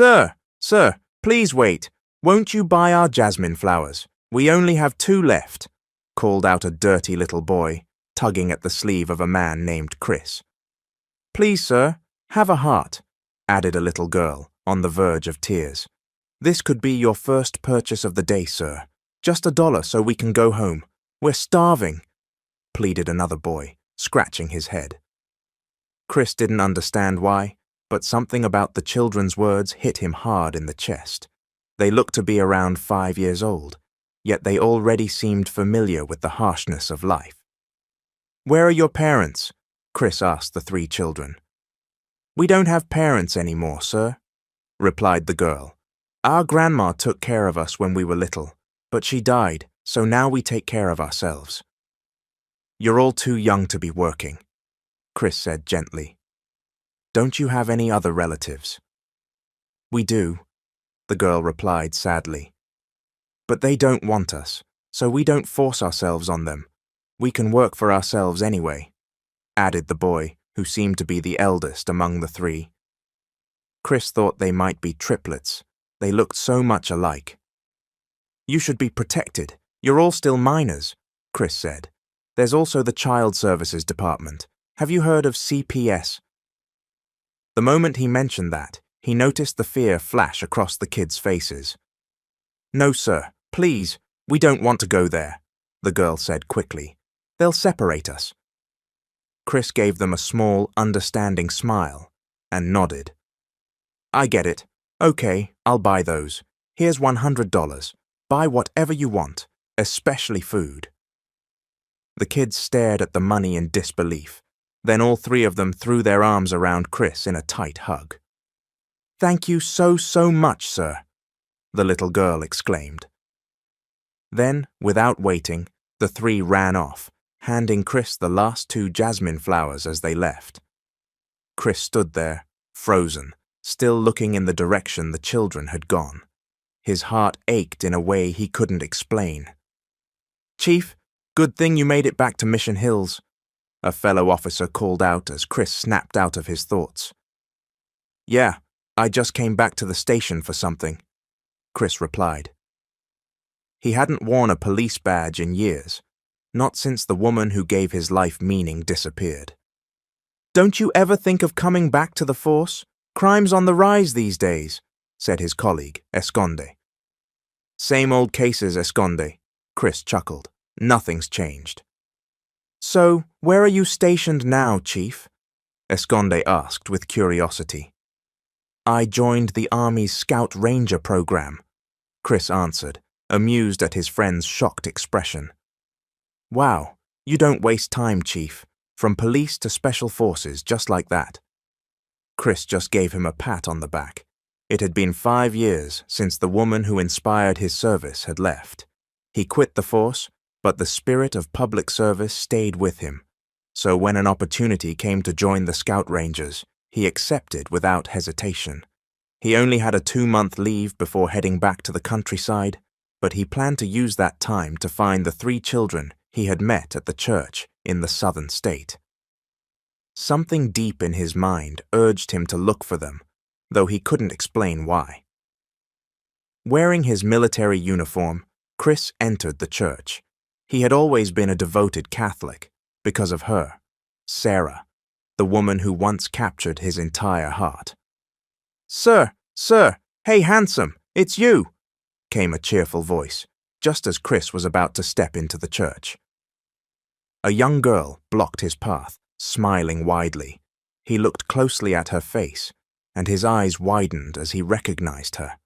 Sir, please wait. Won't you buy our jasmine flowers? We only have 2 left," called out a dirty little boy, tugging at the sleeve of a man named Chris. "Please, sir, have a heart," added a little girl, on the verge of tears. "This could be your first purchase of the day, sir. Just $1 so we can go home. We're starving," pleaded another boy, scratching his head. Chris didn't understand why, but something about the children's words hit him hard in the chest. They looked to be around 5 years old, yet they already seemed familiar with the harshness of life. "Where are your parents?" Chris asked the 3 children. "We don't have parents anymore, sir," replied the girl. "Our grandma took care of us when we were little, but she died, so now we take care of ourselves." "You're all too young to be working," Chris said gently. "Don't you have any other relatives?" "We do," the girl replied sadly. "But they don't want us, so we don't force ourselves on them. We can work for ourselves anyway," added the boy, who seemed to be the eldest among the 3. Chris thought they might be triplets. They looked so much alike. "You should be protected. You're all still minors," Chris said. "There's also the Child Services Department. Have you heard of CPS?" The moment he mentioned that, he noticed the fear flash across the kids' faces. "No, sir, please, we don't want to go there," the girl said quickly. "They'll separate us." Chris gave them a small, understanding smile and nodded. "I get it. Okay, I'll buy those. Here's $100. Buy whatever you want, especially food." The kids stared at the money in disbelief. Then all 3 of them threw their arms around Chris in a tight hug. "Thank you so much, sir," the little girl exclaimed. Then, without waiting, the 3 ran off, handing Chris the last 2 jasmine flowers as they left. Chris stood there, frozen, still looking in the direction the children had gone. His heart ached in a way he couldn't explain. "Chief, good thing you made it back to Mission Hills," a fellow officer called out as Chris snapped out of his thoughts. "Yeah, I just came back to the station for something," Chris replied. He hadn't worn a police badge in years, not since the woman who gave his life meaning disappeared. "Don't you ever think of coming back to the force? Crime's on the rise these days," said his colleague, Esconde. "Same old cases, Esconde," Chris chuckled. "Nothing's changed." "So, where are you stationed now, Chief?" Esconde asked with curiosity. "I joined the Army's Scout Ranger program," Chris answered, amused at his friend's shocked expression. "Wow, you don't waste time, Chief. From police to special forces, just like that." Chris just gave him a pat on the back. It had been 5 years since the woman who inspired his service had left. He quit the force, but the spirit of public service stayed with him. So when an opportunity came to join the Scout Rangers, he accepted without hesitation. He only had a 2-month leave before heading back to the countryside, but he planned to use that time to find the 3 children he had met at the church in the southern state. Something deep in his mind urged him to look for them, though he couldn't explain why. Wearing his military uniform, Chris entered the church. He had always been a devoted Catholic because of her, Sarah, the woman who once captured his entire heart. Sir, hey handsome, it's you," came a cheerful voice, just as Chris was about to step into the church. A young girl blocked his path, smiling widely. He looked closely at her face, and his eyes widened as he recognized her.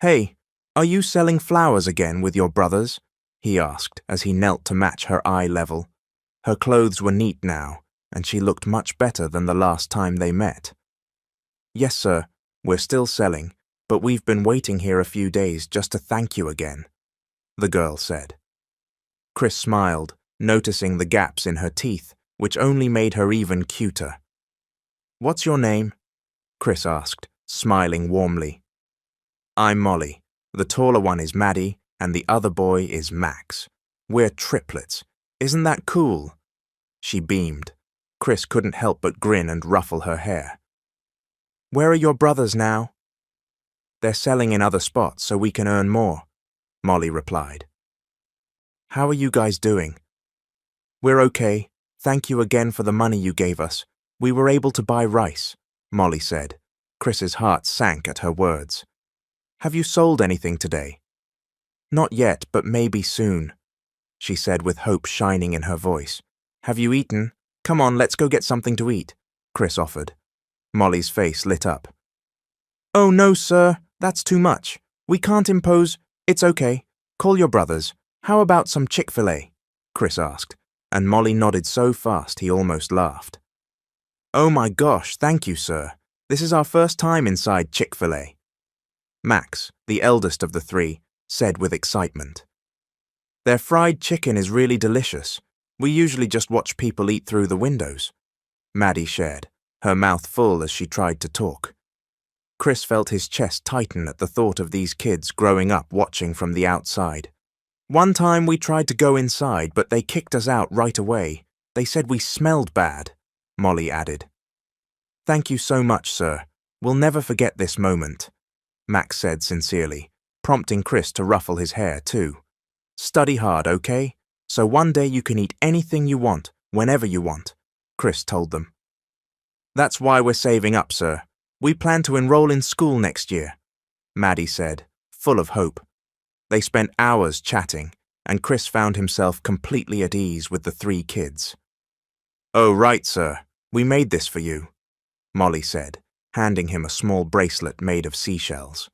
"Hey, are you selling flowers again with your brothers?" he asked as he knelt to match her eye level. Her clothes were neat now, and she looked much better than the last time they met. "Yes, sir, we're still selling, but we've been waiting here a few days just to thank you again," the girl said. Chris smiled, noticing the gaps in her teeth, which only made her even cuter. "What's your name?" Chris asked, smiling warmly. "I'm Molly. The taller one is Maddie, and the other boy is Max. We're triplets. Isn't that cool?" She beamed. Chris couldn't help but grin and ruffle her hair. Where are your brothers now? They're selling in other spots so we can earn more, Molly replied. How are you guys doing? We're okay. Thank you again for the money you gave us. We were able to buy rice, Molly said. Chris's heart sank at her words. Have you sold anything today? Not yet, but maybe soon, she said with hope shining in her voice. Have you eaten? Come on, let's go get something to eat, Chris offered. Molly's face lit up. Oh no, sir, that's too much. We can't impose. It's okay. Call your brothers. How about some Chick-fil-A? Chris asked, and Molly nodded so fast he almost laughed. Oh my gosh, thank you, sir. This is our first time inside Chick-fil-A. Max, the eldest of the three, said with excitement. Their fried chicken is really delicious. We usually just watch people eat through the windows. Maddie shared, her mouth full as she tried to talk. Chris felt his chest tighten at the thought of these kids growing up watching from the outside. One time we tried to go inside, but they kicked us out right away. They said we smelled bad, Molly added. Thank you so much, sir. We'll never forget this moment, Max said sincerely, prompting Chris to ruffle his hair too. Study hard, okay? So one day you can eat anything you want, whenever you want, Chris told them. That's why we're saving up, sir. We plan to enroll in school next year, Maddie said, full of hope. They spent hours chatting, and Chris found himself completely at ease with the three kids. Oh, right, sir. We made this for you, Molly said, handing him a small bracelet made of seashells.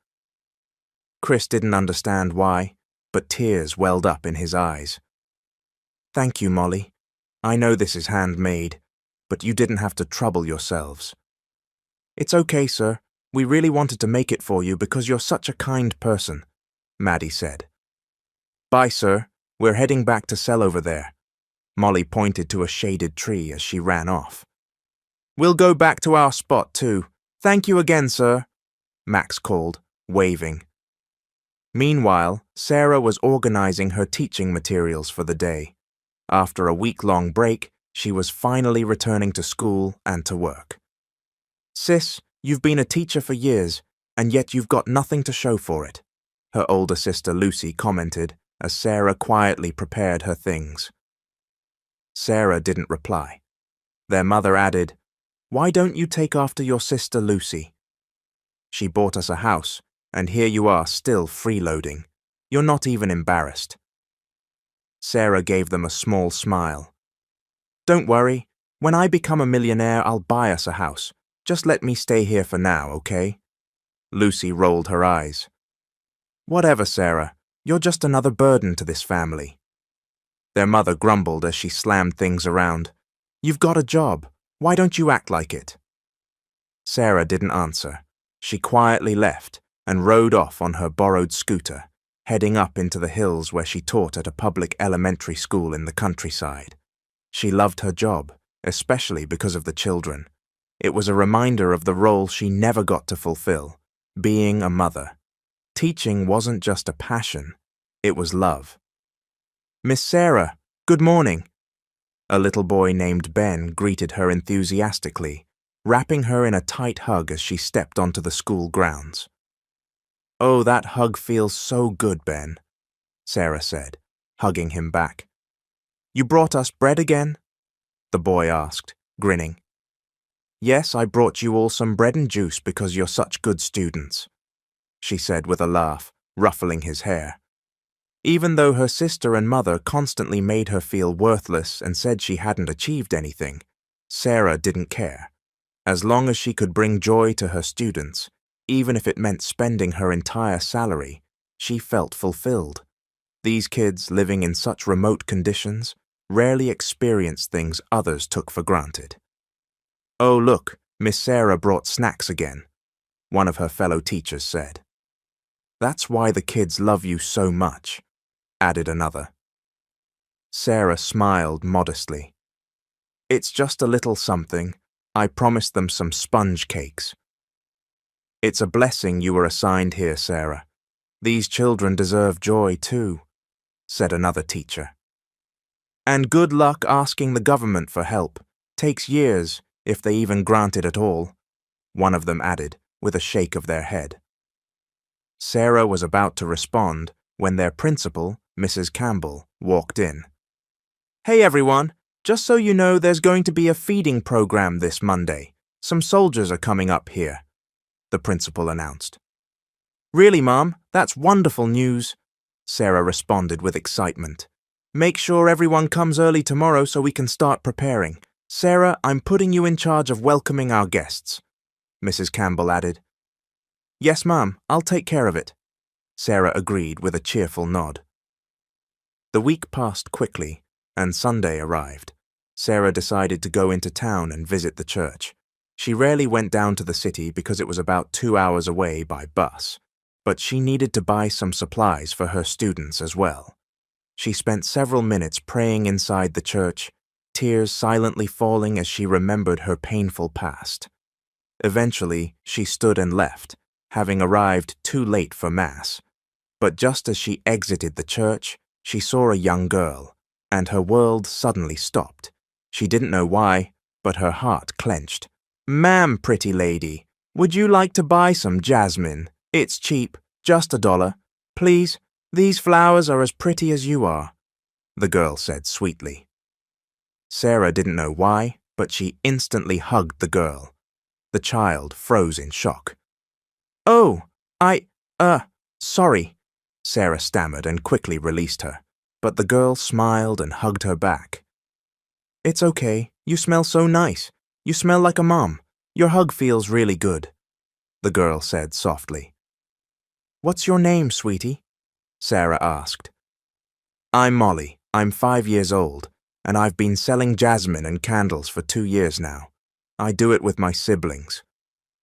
Chris didn't understand why, but tears welled up in his eyes. Thank you, Molly. I know this is handmade, but you didn't have to trouble yourselves. It's okay, sir. We really wanted to make it for you because you're such a kind person, Maddie said. Bye, sir. We're heading back to sell over there. Molly pointed to a shaded tree as she ran off. We'll go back to our spot, too. Thank you again, sir, Max called, waving. Meanwhile, Sarah was organizing her teaching materials for the day. After a week-long break, she was finally returning to school and to work. Sis, you've been a teacher for years, and yet you've got nothing to show for it, her older sister Lucy commented as Sarah quietly prepared her things. Sarah didn't reply. Their mother added, Why don't you take after your sister Lucy? She bought us a house, and here you are still freeloading. You're not even embarrassed. Sarah gave them a small smile. Don't worry, when I become a millionaire, I'll buy us a house. Just let me stay here for now, okay? Lucy rolled her eyes. Whatever, Sarah. You're just another burden to this family. Their mother grumbled as she slammed things around. You've got a job. Why don't you act like it? Sarah didn't answer. She quietly left and rode off on her borrowed scooter, heading up into the hills where she taught at a public elementary school in the countryside. She loved her job, especially because of the children. It was a reminder of the role she never got to fulfill, being a mother. Teaching wasn't just a passion, it was love. Miss Sarah, good morning. A little boy named Ben greeted her enthusiastically, wrapping her in a tight hug as she stepped onto the school grounds. Oh, that hug feels so good, Ben, Sarah said, hugging him back. You brought us bread again? The boy asked, grinning. Yes, I brought you all some bread and juice because you're such good students, she said with a laugh, ruffling his hair. Even though her sister and mother constantly made her feel worthless and said she hadn't achieved anything, Sarah didn't care. As long as she could bring joy to her students, even if it meant spending her entire salary, she felt fulfilled. These kids, living in such remote conditions, rarely experienced things others took for granted. Oh, look, Miss Sarah brought snacks again, one of her fellow teachers said. That's why the kids love you so much, added another. Sarah smiled modestly. It's just a little something. I promised them some sponge cakes. It's a blessing you were assigned here, Sarah. These children deserve joy too, said another teacher. And good luck asking the government for help. Takes years, if they even grant it at all. one of them added, with a shake of their head. Sarah was about to respond when their principal, Mrs. Campbell, walked in. "Hey everyone, just so you know, there's going to be a feeding program this Monday. Some soldiers are coming up here," the principal announced. "Really, Mom? That's wonderful news," Sarah responded with excitement. "Make sure everyone comes early tomorrow so we can start preparing. Sarah, I'm putting you in charge of welcoming our guests," Mrs. Campbell added. "Yes, Ma'am, I'll take care of it," Sarah agreed with a cheerful nod. The week passed quickly, and Sunday arrived. Sarah decided to go into town and visit the church. She rarely went down to the city because it was about 2 hours away by bus, but she needed to buy some supplies for her students as well. She spent several minutes praying inside the church, tears silently falling as she remembered her painful past. Eventually, she stood and left, having arrived too late for Mass. But just as she exited the church, she saw a young girl, and her world suddenly stopped. She didn't know why, but her heart clenched. "Ma'am, pretty lady, would you like to buy some jasmine? It's cheap, just $1. Please, these flowers are as pretty as you are," the girl said sweetly. Sarah didn't know why, but she instantly hugged the girl. The child froze in shock. "Oh, sorry," Sarah stammered and quickly released her, but the girl smiled and hugged her back. "It's okay, you smell so nice. You smell like a mom. Your hug feels really good," the girl said softly. "What's your name, sweetie?" Sarah asked. "I'm Molly. I'm 5 years old, and I've been selling jasmine and candles for 2 years now. I do it with my siblings,"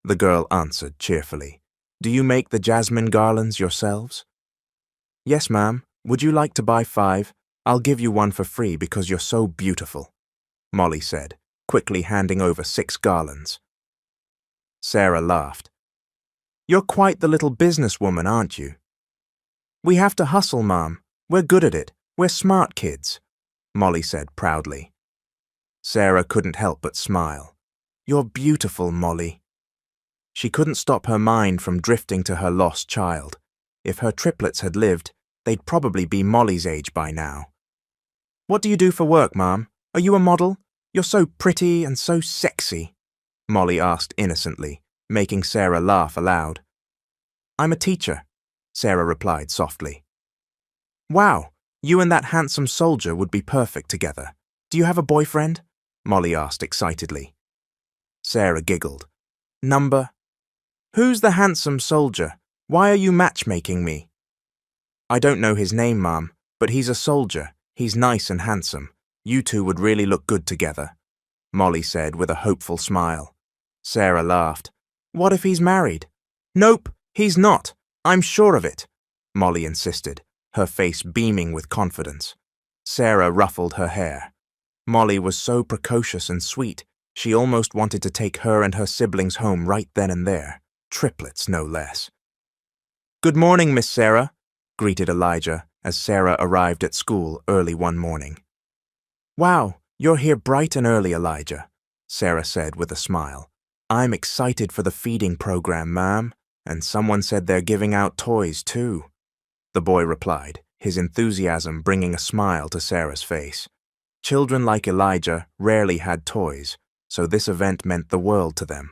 the girl answered cheerfully. "Do you make the jasmine garlands yourselves?" "Yes, ma'am. Would you like to buy 5? I'll give you one for free because you're so beautiful," Molly said, quickly handing over 6 garlands. Sarah laughed. "You're quite the little businesswoman, aren't you?" "We have to hustle, Mom. We're good at it. We're smart kids," Molly said proudly. Sarah couldn't help but smile. "You're beautiful, Molly." She couldn't stop her mind from drifting to her lost child. If her triplets had lived, they'd probably be Molly's age by now. "What do you do for work, Mom? Are you a model? You're so pretty and so sexy," Molly asked innocently, making Sarah laugh aloud. "I'm a teacher," Sarah replied softly. "Wow, you and that handsome soldier would be perfect together. Do you have a boyfriend?" Molly asked excitedly. Sarah giggled. "Who's the handsome soldier? Why are you matchmaking me?" "I don't know his name, Mom, but he's a soldier. He's nice and handsome. You two would really look good together," Molly said with a hopeful smile. Sarah laughed. "What if he's married?" "Nope, he's not. I'm sure of it," Molly insisted, her face beaming with confidence. Sarah ruffled her hair. Molly was so precocious and sweet, she almost wanted to take her and her siblings home right then and there. Triplets, no less. "Good morning, Miss Sarah," greeted Elijah as Sarah arrived at school early one morning. "Wow, you're here bright and early, Elijah," Sarah said with a smile. "I'm excited for the feeding program, ma'am, and someone said they're giving out toys too," the boy replied, his enthusiasm bringing a smile to Sarah's face. Children like Elijah rarely had toys, so this event meant the world to them.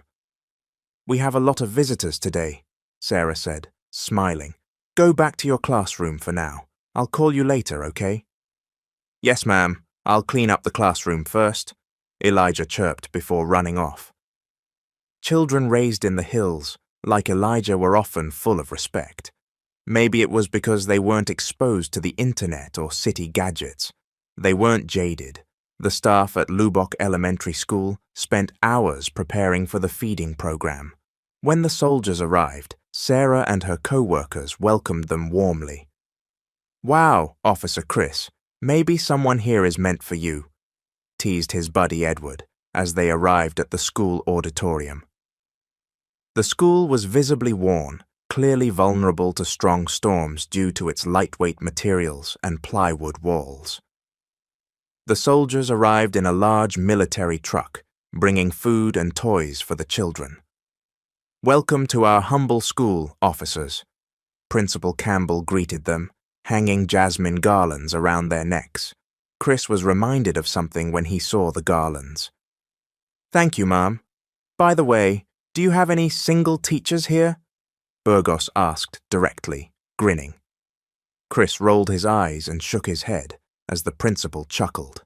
"We have a lot of visitors today," Sarah said, smiling. "Go back to your classroom for now. I'll call you later, okay?" "Yes, ma'am. I'll clean up the classroom first," Elijah chirped before running off. Children raised in the hills, like Elijah, were often full of respect. Maybe it was because they weren't exposed to the internet or city gadgets. They weren't jaded. The staff at Lubbock Elementary School spent hours preparing for the feeding program. When the soldiers arrived, Sarah and her co-workers welcomed them warmly. "Wow, Officer Chris, maybe someone here is meant for you," teased his buddy Edward as they arrived at the school auditorium. The school was visibly worn, clearly vulnerable to strong storms due to its lightweight materials and plywood walls. The soldiers arrived in a large military truck, bringing food and toys for the children. Welcome to our humble school, officers. Principal Campbell greeted them, hanging jasmine garlands around their necks. Chris was reminded of something when he saw the garlands. Thank you, Ma'am. By the way, do you have any single teachers here? Burgos asked directly, grinning. Chris rolled his eyes and shook his head as the principal chuckled.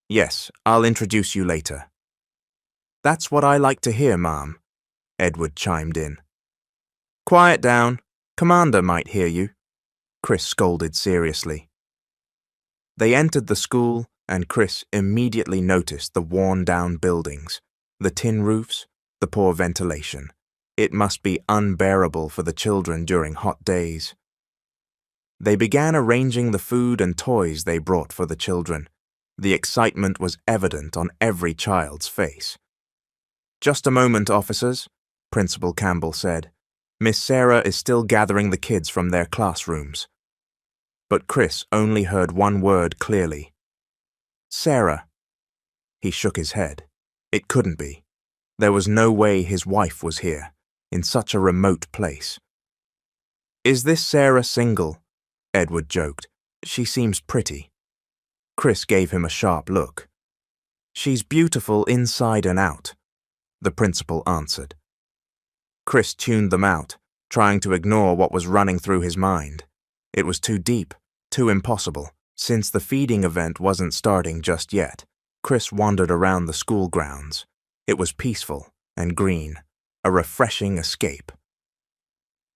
Yes, I'll introduce you later. That's what I like to hear, Ma'am, Edward chimed in. Quiet down. Commander might hear you, Chris scolded seriously. They entered the school, and Chris immediately noticed the worn-down buildings, the tin roofs, the poor ventilation. It must be unbearable for the children during hot days. They began arranging the food and toys they brought for the children. The excitement was evident on every child's face. Just a moment, officers, Principal Campbell said. Miss Sarah is still gathering the kids from their classrooms. But Chris only heard one word clearly. Sarah. He shook his head. It couldn't be. There was no way his wife was here, in such a remote place. Is this Sarah single? Edward joked. She seems pretty. Chris gave him a sharp look. She's beautiful inside and out, the principal answered. Chris tuned them out, trying to ignore what was running through his mind. It was too deep, too impossible. Since the feeding event wasn't starting just yet, Chris wandered around the school grounds. It was peaceful and green, a refreshing escape.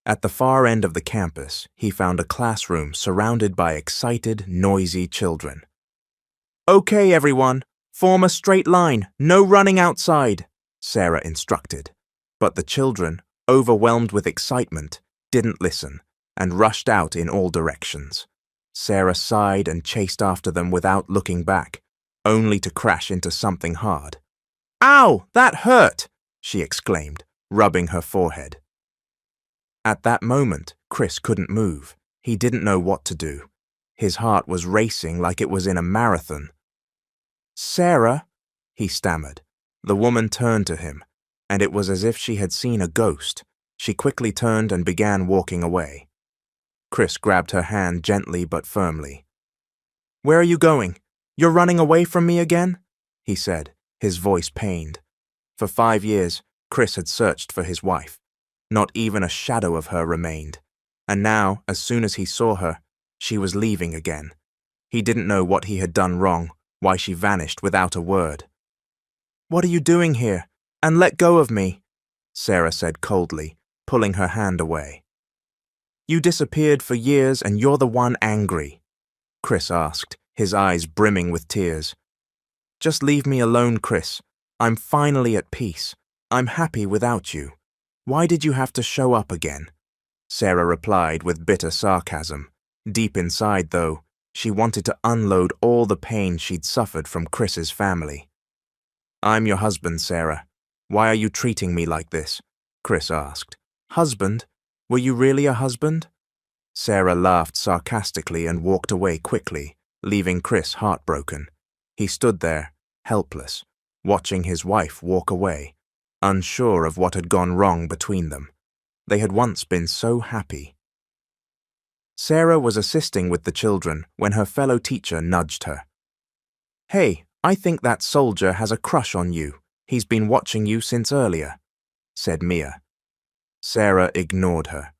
At the far end of the campus, he found a classroom surrounded by excited, noisy children. Okay, everyone, form a straight line, no running outside, Sarah instructed. But the children, overwhelmed with excitement, didn't listen and rushed out in all directions. Sarah sighed and chased after them without looking back, only to crash into something hard. Ow, that hurt, she exclaimed, rubbing her forehead. At that moment, Chris couldn't move. He didn't know what to do. His heart was racing like it was in a marathon. Sarah, he stammered. The woman turned to him, and it was as if she had seen a ghost. She quickly turned and began walking away. Chris grabbed her hand gently but firmly. Where are you going? You're running away from me again? He said, his voice pained. For 5 years, Chris had searched for his wife. Not even a shadow of her remained. And now, as soon as he saw her, she was leaving again. He didn't know what he had done wrong, why she vanished without a word. What are you doing here? And let go of me, Sarah said coldly, pulling her hand away. You disappeared for years and you're the one angry, Chris asked, his eyes brimming with tears. Just leave me alone, Chris. I'm finally at peace. I'm happy without you. Why did you have to show up again? Sarah replied with bitter sarcasm. Deep inside, though, she wanted to unload all the pain she'd suffered from Chris's family. I'm your husband, Sarah. Why are you treating me like this? Chris asked. Husband? Were you really a husband? Sarah laughed sarcastically and walked away quickly, leaving Chris heartbroken. He stood there, helpless, watching his wife walk away, unsure of what had gone wrong between them. They had once been so happy. Sarah was assisting with the children when her fellow teacher nudged her. Hey, I think that soldier has a crush on you. He's been watching you since earlier, said Mia. Sarah ignored her.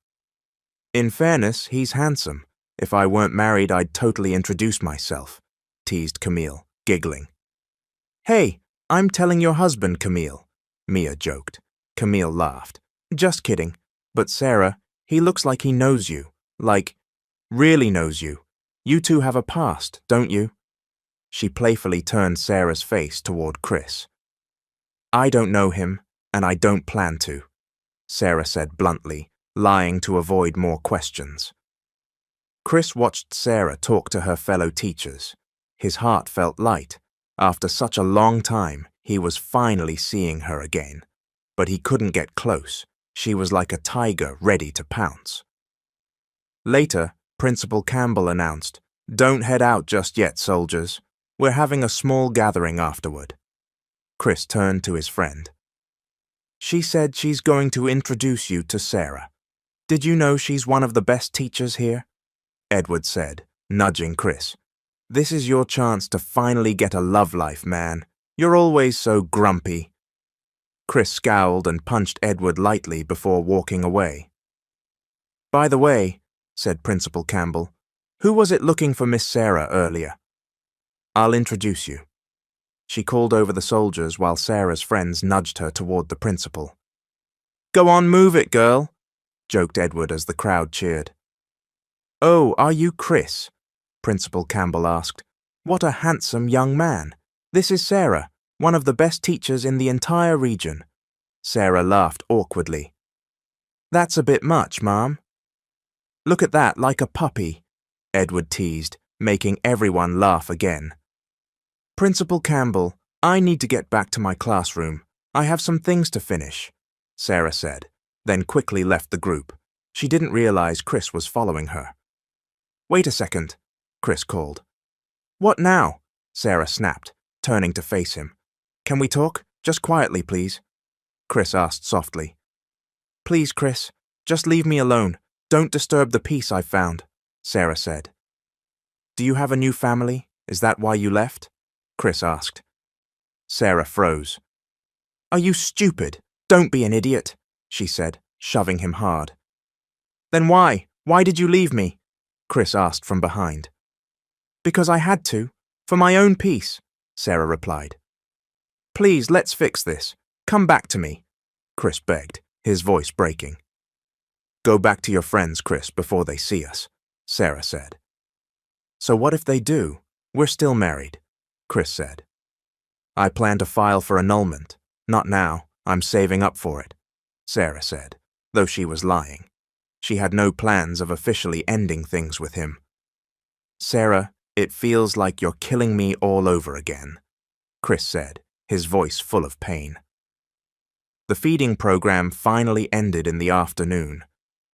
In fairness, he's handsome. If I weren't married, I'd totally introduce myself, teased Camille, giggling. Hey, I'm telling your husband, Camille, Mia joked. Camille laughed. Just kidding. But Sarah, he looks like he knows you. Like, really knows you. You two have a past, don't you? She playfully turned Sarah's face toward Chris. I don't know him, and I don't plan to, Sarah said bluntly, lying to avoid more questions. Chris watched Sarah talk to her fellow teachers. His heart felt light. After such a long time, he was finally seeing her again. But he couldn't get close. She was like a tiger ready to pounce. Later, Principal Campbell announced, Don't head out just yet, soldiers. We're having a small gathering afterward. Chris turned to his friend. She said she's going to introduce you to Sarah. Did you know she's one of the best teachers here? Edward said, nudging Chris. This is your chance to finally get a love life, man. You're always so grumpy. Chris scowled and punched Edward lightly before walking away. By the way, said Principal Campbell, who was it looking for Miss Sarah earlier? I'll introduce you. She called over the soldiers while Sarah's friends nudged her toward the principal. Go on, move it, girl, joked Edward as the crowd cheered. Oh, are you Chris? Principal Campbell asked. What a handsome young man. This is Sarah, one of the best teachers in the entire region. Sarah laughed awkwardly. That's a bit much, Mom. Look at that, like a puppy, Edward teased, making everyone laugh again. Principal Campbell, I need to get back to my classroom. I have some things to finish, Sarah said, then quickly left the group. She didn't realize Chris was following her. Wait a second, Chris called. What now? Sarah snapped, turning to face him. Can we talk? Just quietly, please, Chris asked softly. Please, Chris, just leave me alone. Don't disturb the peace I've found, Sarah said. Do you have a new family? Is that why you left? Chris asked. Sarah froze. Are you stupid? Don't be an idiot, she said, shoving him hard. Then why? Why did you leave me? Chris asked from behind. Because I had to, for my own peace, Sarah replied. Please, let's fix this. Come back to me, Chris begged, his voice breaking. Go back to your friends, Chris, before they see us, Sarah said. So what if they do? We're still married, Chris said. I plan to file for annulment. Not now. I'm saving up for it, Sarah said, though she was lying. She had no plans of officially ending things with him. Sarah, it feels like you're killing me all over again, Chris said, his voice full of pain. The feeding program finally ended in the afternoon,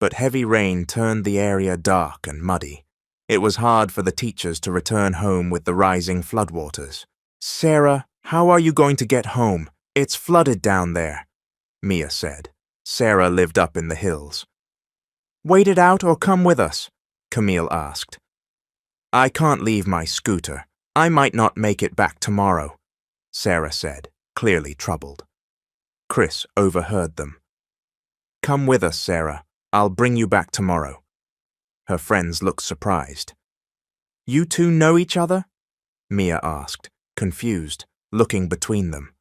but heavy rain turned the area dark and muddy. It was hard for the teachers to return home with the rising floodwaters. Sarah, how are you going to get home? It's flooded down there, Mia said. Sarah lived up in the hills. Wait it out or come with us, Camille asked. I can't leave my scooter. I might not make it back tomorrow, Sarah said, clearly troubled. Chris overheard them. Come with us, Sarah. I'll bring you back tomorrow. Her friends looked surprised. You two know each other? Mia asked, confused, looking between them.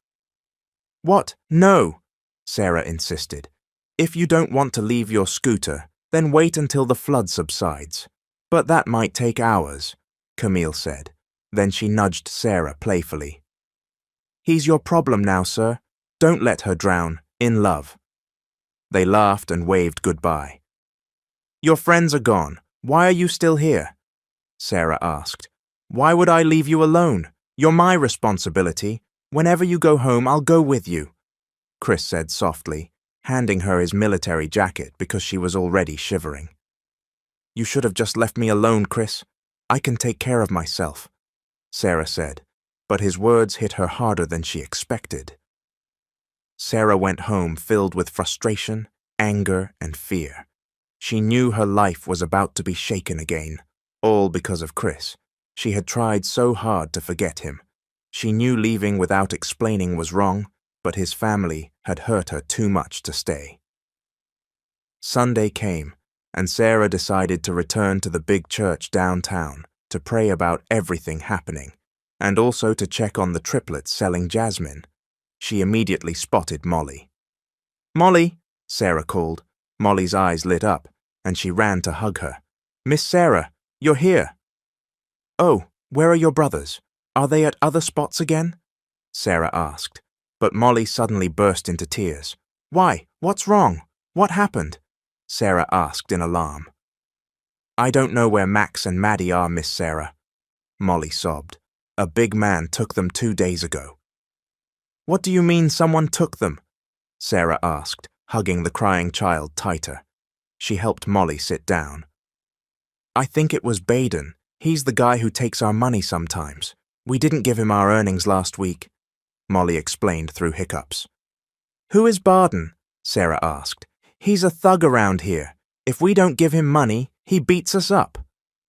What? No, Sarah insisted. If you don't want to leave your scooter, then wait until the flood subsides. But that might take hours, Camille said. Then she nudged Sarah playfully. He's your problem now, sir. Don't let her drown, in love. They laughed and waved goodbye. Your friends are gone. Why are you still here? Sarah asked. Why would I leave you alone? You're my responsibility. Whenever you go home, I'll go with you, Chris said softly, handing her his military jacket because she was already shivering. You should have just left me alone, Chris. I can take care of myself, Sarah said, but his words hit her harder than she expected. Sarah went home filled with frustration, anger, and fear. She knew her life was about to be shaken again, all because of Chris. She had tried so hard to forget him. She knew leaving without explaining was wrong, but his family had hurt her too much to stay. Sunday came, and Sarah decided to return to the big church downtown to pray about everything happening, and also to check on the triplets selling jasmine. She immediately spotted Molly. Molly, Sarah called. Molly's eyes lit up, and she ran to hug her. Miss Sarah, you're here. Oh, where are your brothers? Are they at other spots again? Sarah asked, but Molly suddenly burst into tears. Why? What's wrong? What happened? Sarah asked in alarm. I don't know where Max and Maddie are, Miss Sarah, Molly sobbed. A big man took them 2 days ago. What do you mean someone took them? Sarah asked, hugging the crying child tighter. She helped Molly sit down. I think it was Baden. He's the guy who takes our money sometimes. We didn't give him our earnings last week, Molly explained through hiccups. Who is Barden? Sarah asked. He's a thug around here. If we don't give him money, he beats us up,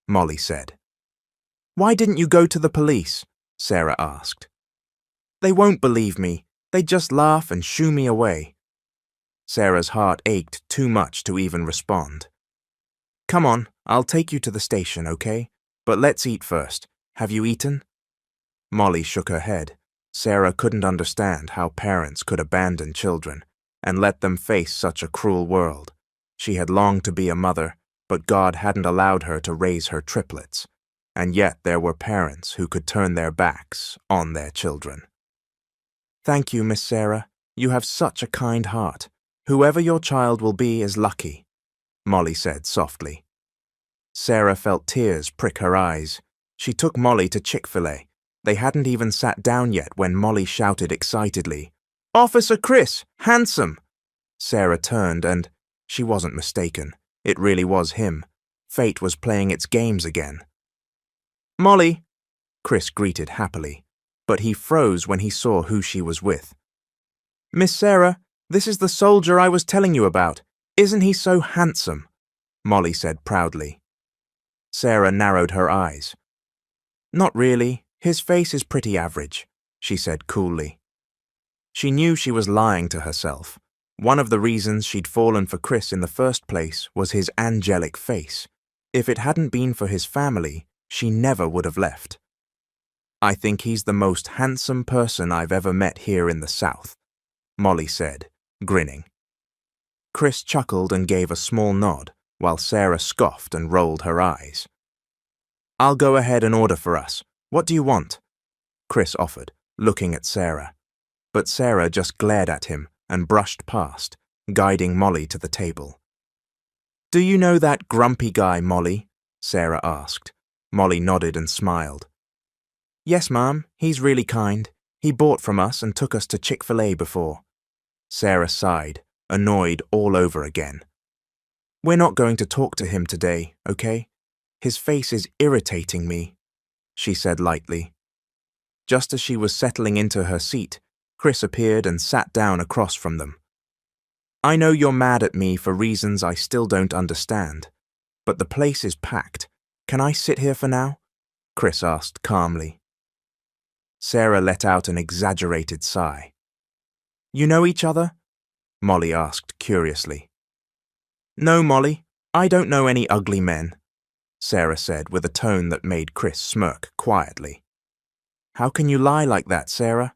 Molly said. Why didn't you go to the police? Sarah asked. They won't believe me. They'd just laugh and shoo me away. Sarah's heart ached too much to even respond. Come on, I'll take you to the station, okay? But let's eat first. Have you eaten? Molly shook her head. Sarah couldn't understand how parents could abandon children and let them face such a cruel world. She had longed to be a mother, but God hadn't allowed her to raise her triplets, and yet there were parents who could turn their backs on their children. Thank you, Miss Sarah. You have such a kind heart. Whoever your child will be is lucky, Molly said softly. Sarah felt tears prick her eyes. She took Molly to Chick-fil-A. They hadn't even sat down yet when Molly shouted excitedly, Officer Chris, handsome! Sarah turned and she wasn't mistaken. It really was him. Fate was playing its games again. Molly, Chris greeted happily, but he froze when he saw who she was with. Miss Sarah, this is the soldier I was telling you about. Isn't he so handsome? Molly said proudly. Sarah narrowed her eyes. Not really. His face is pretty average, she said coolly. She knew she was lying to herself. One of the reasons she'd fallen for Chris in the first place was his angelic face. If it hadn't been for his family, she never would have left. I think he's the most handsome person I've ever met here in the South, Molly said, grinning. Chris chuckled and gave a small nod, while Sarah scoffed and rolled her eyes. I'll go ahead and order for us. What do you want? Chris offered, looking at Sarah. But Sarah just glared at him and brushed past, guiding Molly to the table. Do you know that grumpy guy, Molly? Sarah asked. Molly nodded and smiled. Yes, Ma'am, he's really kind. He bought from us and took us to Chick-fil-A before. Sarah sighed, annoyed all over again. We're not going to talk to him today, okay? His face is irritating me, she said lightly. Just as she was settling into her seat, Chris appeared and sat down across from them. I know you're mad at me for reasons I still don't understand, but the place is packed. Can I sit here for now? Chris asked calmly. Sarah let out an exaggerated sigh. You know each other? Molly asked curiously. No, Molly, I don't know any ugly men, Sarah said with a tone that made Chris smirk quietly. How can you lie like that, Sarah?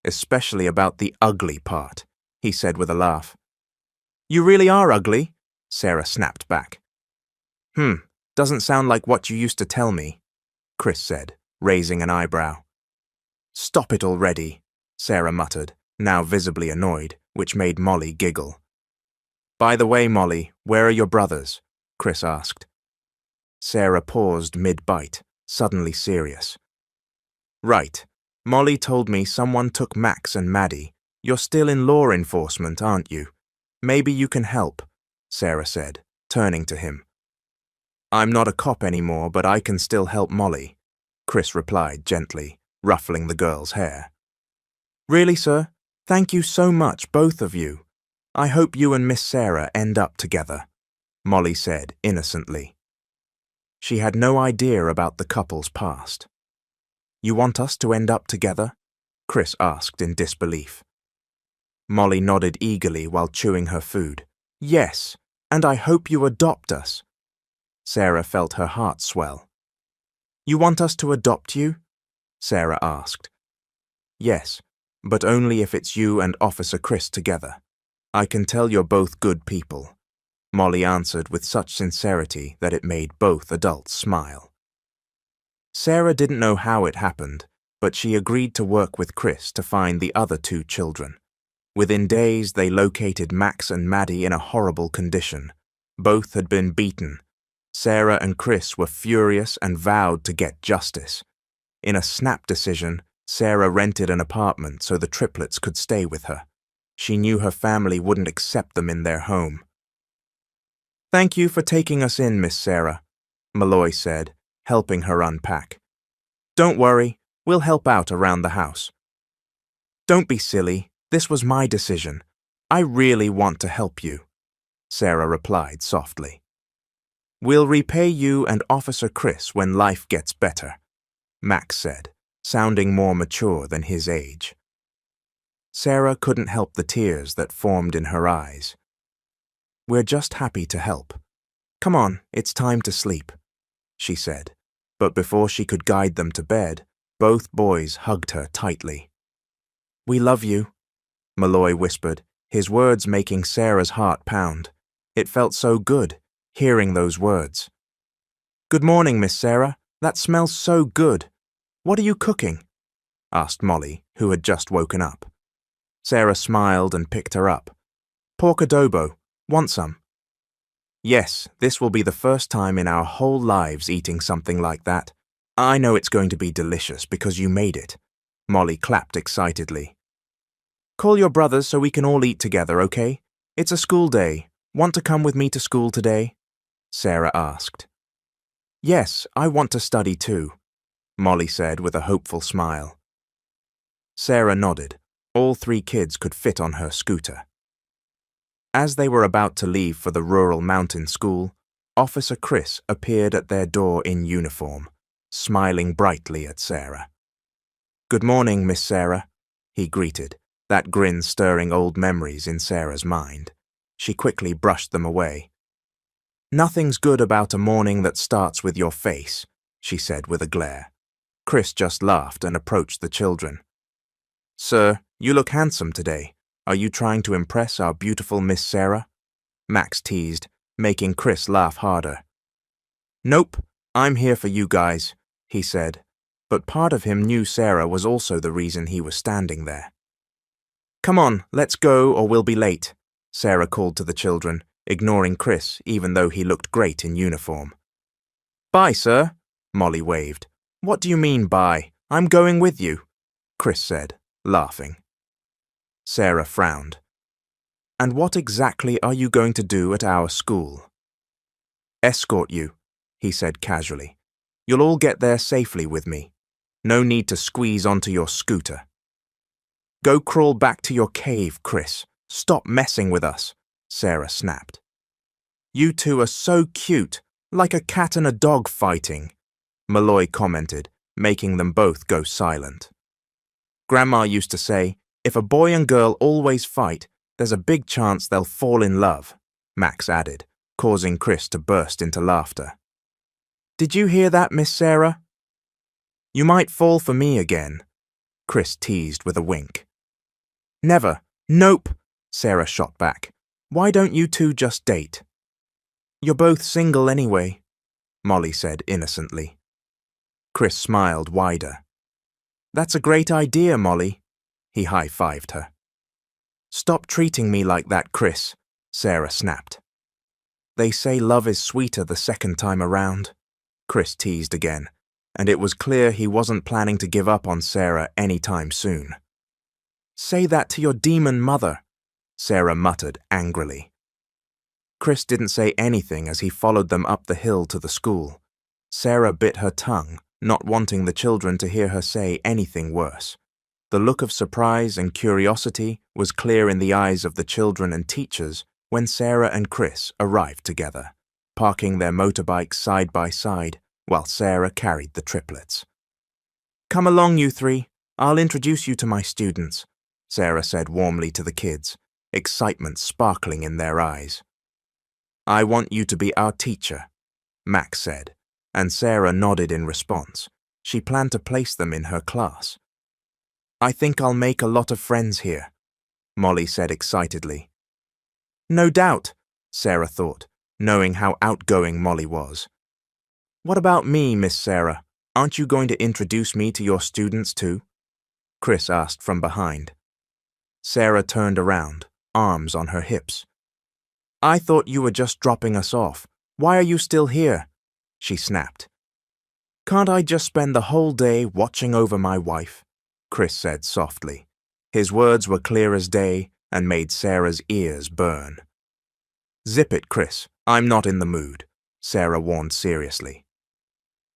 Especially about the ugly part, he said with a laugh. You really are ugly, Sarah snapped back. Doesn't sound like what you used to tell me, Chris said, raising an eyebrow. Stop it already, Sarah muttered, now visibly annoyed, which made Molly giggle. By the way, Molly, where are your brothers? Chris asked. Sarah paused mid-bite, suddenly serious. Right. Molly told me someone took Max and Maddie. You're still in law enforcement, aren't you? Maybe you can help, Sarah said, turning to him. I'm not a cop anymore, but I can still help Molly, Chris replied gently, ruffling the girl's hair. Really, sir? Thank you so much, both of you. I hope you and Miss Sarah end up together, Molly said innocently. She had no idea about the couple's past. You want us to end up together? Chris asked in disbelief. Molly nodded eagerly while chewing her food. Yes, and I hope you adopt us. Sarah felt her heart swell. You want us to adopt you? Sarah asked. Yes, but only if it's you and Officer Chris together. I can tell you're both good people, Molly answered with such sincerity that it made both adults smile. Sarah didn't know how it happened, but she agreed to work with Chris to find the other two children. Within days, they located Max and Maddie in a horrible condition. Both had been beaten. Sarah and Chris were furious and vowed to get justice. In a snap decision, Sarah rented an apartment so the triplets could stay with her. She knew her family wouldn't accept them in their home. Thank you for taking us in, Miss Sarah, Malloy said, helping her unpack. Don't worry, we'll help out around the house. Don't be silly, This was my decision. I really want to help you, Sarah replied softly. We'll repay you and Officer Chris when life gets better, Max said, sounding more mature than his age. Sarah couldn't help the tears that formed in her eyes. We're just happy to help. Come on, it's time to sleep, she said, but before she could guide them to bed, both boys hugged her tightly. We love you, Malloy whispered, his words making Sarah's heart pound. It felt so good, hearing those words. Good morning, Miss Sarah. That smells so good. What are you cooking? Asked Molly, who had just woken up. Sarah smiled and picked her up. Pork adobo. Want some? Yes, this will be the first time in our whole lives eating something like that. I know it's going to be delicious because you made it. Molly clapped excitedly. Call your brothers so we can all eat together, okay? It's a school day. Want to come with me to school today? Sarah asked. Yes, I want to study too, Molly said with a hopeful smile. Sarah nodded. All 3 kids could fit on her scooter. As they were about to leave for the rural mountain school, Officer Chris appeared at their door in uniform, smiling brightly at Sarah. Good morning, Miss Sarah, he greeted, that grin stirring old memories in Sarah's mind. She quickly brushed them away. Nothing's good about a morning that starts with your face, she said with a glare. Chris just laughed and approached the children. Sir, you look handsome today. Are you trying to impress our beautiful Miss Sarah? Max teased, making Chris laugh harder. Nope, I'm here for you guys, he said, but part of him knew Sarah was also the reason he was standing there. Come on, let's go or we'll be late, Sarah called to the children, ignoring Chris even though he looked great in uniform. Bye, sir, Molly waved. What do you mean bye? I'm going with you, Chris said, laughing. Sarah frowned. And what exactly are you going to do at our school? Escort you, he said casually. You'll all get there safely with me. No need to squeeze onto your scooter. Go crawl back to your cave, Chris. Stop messing with us, Sarah snapped. You two are so cute, like a cat and a dog fighting, Malloy commented, making them both go silent. Grandma used to say, if a boy and girl always fight, there's a big chance they'll fall in love, Max added, causing Chris to burst into laughter. Did you hear that, Miss Sarah? You might fall for me again, Chris teased with a wink. Never. Nope, Sarah shot back. Why don't you two just date? You're both single anyway, Molly said innocently. Chris smiled wider. That's a great idea, Molly. He high-fived her. Stop treating me like that, Chris, Sarah snapped. They say love is sweeter the second time around, Chris teased again, and it was clear he wasn't planning to give up on Sarah anytime soon. Say that to your demon mother, Sarah muttered angrily. Chris didn't say anything as he followed them up the hill to the school. Sarah bit her tongue, not wanting the children to hear her say anything worse. The look of surprise and curiosity was clear in the eyes of the children and teachers when Sarah and Chris arrived together, parking their motorbikes side by side while Sarah carried the triplets. Come along, you 3. I'll introduce you to my students, Sarah said warmly to the kids, excitement sparkling in their eyes. I want you to be our teacher, Max said, and Sarah nodded in response. She planned to place them in her class. I think I'll make a lot of friends here, Molly said excitedly. No doubt, Sarah thought, knowing how outgoing Molly was. What about me, Miss Sarah? Aren't you going to introduce me to your students too? Chris asked from behind. Sarah turned around, arms on her hips. I thought you were just dropping us off. Why are you still here? She snapped. Can't I just spend the whole day watching over my wife? Chris said softly. His words were clear as day and made Sarah's ears burn. Zip it, Chris. I'm not in the mood, Sarah warned seriously.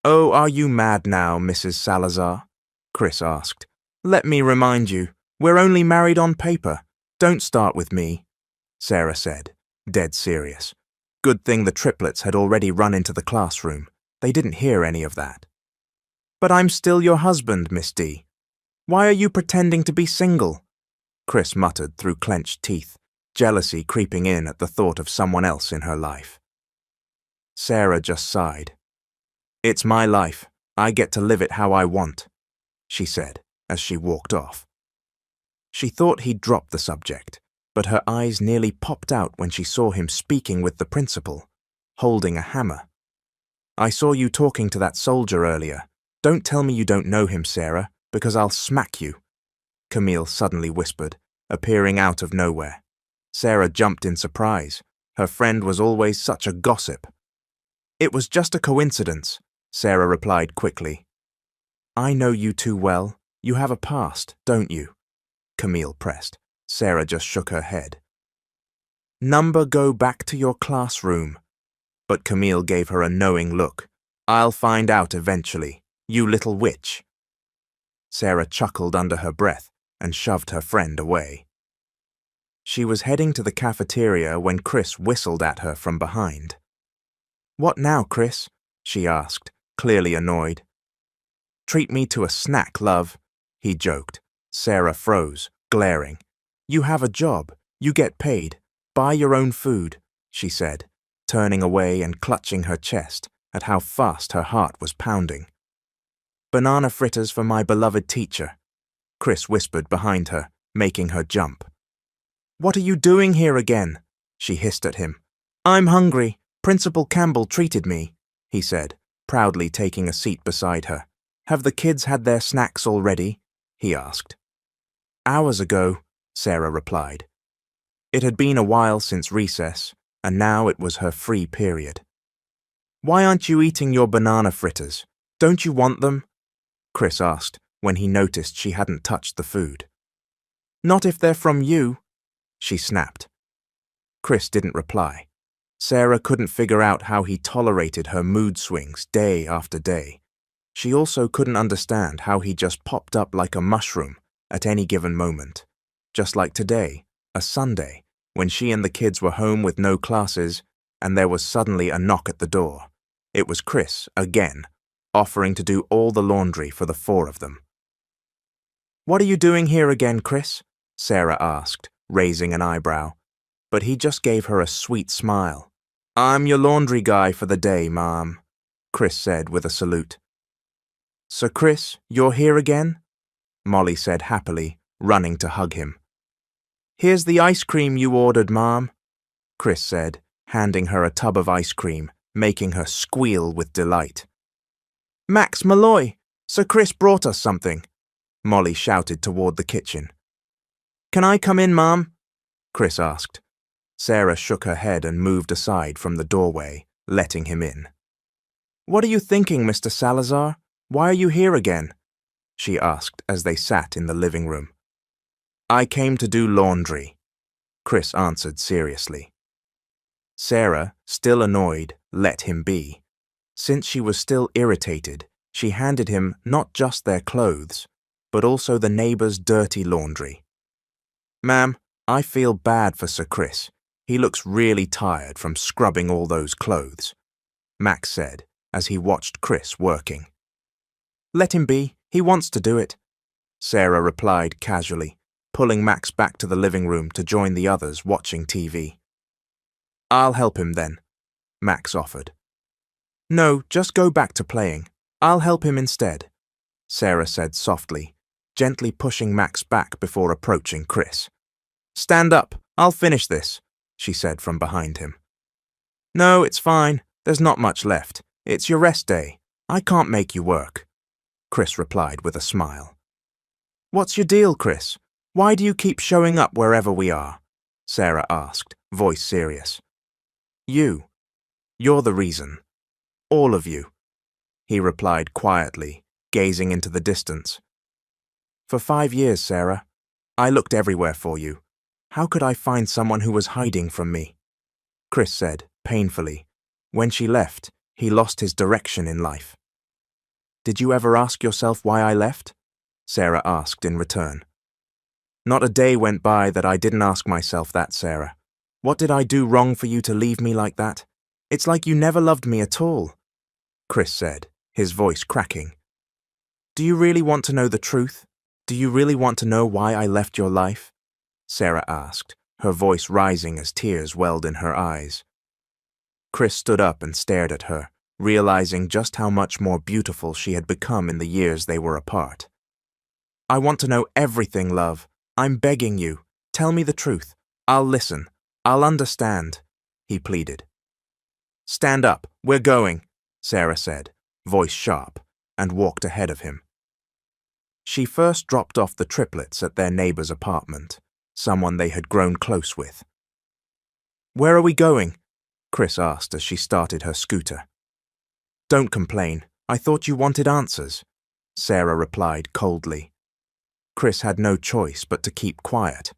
Oh, are you mad now, Mrs. Salazar? Chris asked. Let me remind you, We're only married on paper. Don't start with me, Sarah said, dead serious. Good thing the triplets had already run into the classroom. They didn't hear any of that. But I'm still your husband, Miss D. Why are you pretending to be single? Chris muttered through clenched teeth, jealousy creeping in at the thought of someone else in her life. Sarah just sighed. It's my life. I get to live it how I want, she said as she walked off. She thought he'd dropped the subject, but her eyes nearly popped out when she saw him speaking with the principal, holding a hammer. I saw you talking to that soldier earlier. Don't tell me you don't know him, Sarah, because I'll smack you, Camille suddenly whispered, appearing out of nowhere. Sarah jumped in surprise. Her friend was always such a gossip. It was just a coincidence, Sarah replied quickly. I know you too well. You have a past, don't you? Camille pressed. Sarah just shook her head. Number, go back to your classroom. But Camille gave her a knowing look. I'll find out eventually, you little witch. Sarah chuckled under her breath and shoved her friend away. She was heading to the cafeteria when Chris whistled at her from behind. What now, Chris? She asked, clearly annoyed. Treat me to a snack, love, he joked. Sarah froze, glaring. You have a job. You get paid. Buy your own food, she said, turning away and clutching her chest at how fast her heart was pounding. Banana fritters for my beloved teacher, Chris whispered behind her, making her jump. What are you doing here again? She hissed at him. I'm hungry. Principal Campbell treated me, he said, proudly taking a seat beside her. Have the kids had their snacks already? He asked. Hours ago, Sarah replied. It had been a while since recess, and now it was her free period. Why aren't you eating your banana fritters? Don't you want them? Chris asked when he noticed she hadn't touched the food. Not if they're from you, she snapped. Chris didn't reply. Sarah couldn't figure out how he tolerated her mood swings day after day. She also couldn't understand how he just popped up like a mushroom at any given moment. Just like today, a Sunday, when she and the kids were home with no classes, and there was suddenly a knock at the door. It was Chris, again, offering to do all the laundry for the four of them. What are you doing here again, Chris? Sarah asked, raising an eyebrow. But he just gave her a sweet smile. I'm your laundry guy for the day, Mom, Chris said with a salute. So Chris, you're here again? Molly said happily, running to hug him. Here's the ice cream you ordered, Mom, Chris said, handing her a tub of ice cream, making her squeal with delight. Max Malloy, so Chris brought us something, Molly shouted toward the kitchen. Can I come in, Mom? Chris asked. Sarah shook her head and moved aside from the doorway, letting him in. What are you thinking, Mr. Salazar? Why are you here again? She asked as they sat in the living room. I came to do laundry, Chris answered seriously. Sarah, still annoyed, let him be. Since she was still irritated, she handed him not just their clothes, but also the neighbor's dirty laundry. Ma'am, I feel bad for Sir Chris. He looks really tired from scrubbing all those clothes, Max said as he watched Chris working. Let him be. He wants to do it, Sarah replied casually, pulling Max back to the living room to join the others watching TV. I'll help him then, Max offered. No, just go back to playing. I'll help him instead, Sarah said softly, gently pushing Max back before approaching Chris. Stand up, I'll finish this, she said from behind him. No, it's fine. There's not much left. It's your rest day. I can't make you work, Chris replied with a smile. What's your deal, Chris? Why do you keep showing up wherever we are? Sarah asked, voice serious. You. You're the reason. All of you, he replied quietly, gazing into the distance. For 5 years, Sarah, I looked everywhere for you. How could I find someone who was hiding from me? Chris said, painfully. When she left, he lost his direction in life. Did you ever ask yourself why I left? Sarah asked in return. Not a day went by that I didn't ask myself that, Sarah. What did I do wrong for you to leave me like that? It's like you never loved me at all, Chris said, his voice cracking. Do you really want to know the truth? Do you really want to know why I left your life? Sarah asked, her voice rising as tears welled in her eyes. Chris stood up and stared at her, realizing just how much more beautiful she had become in the years they were apart. I want to know everything, love. I'm begging you. Tell me the truth. I'll listen. I'll understand, he pleaded. Stand up. We're going, Sarah said, voice sharp, and walked ahead of him. She first dropped off the triplets at their neighbor's apartment, someone they had grown close with. Where are we going? Chris asked as she started her scooter. Don't complain. I thought you wanted answers, Sarah replied coldly. Chris had no choice but to keep quiet.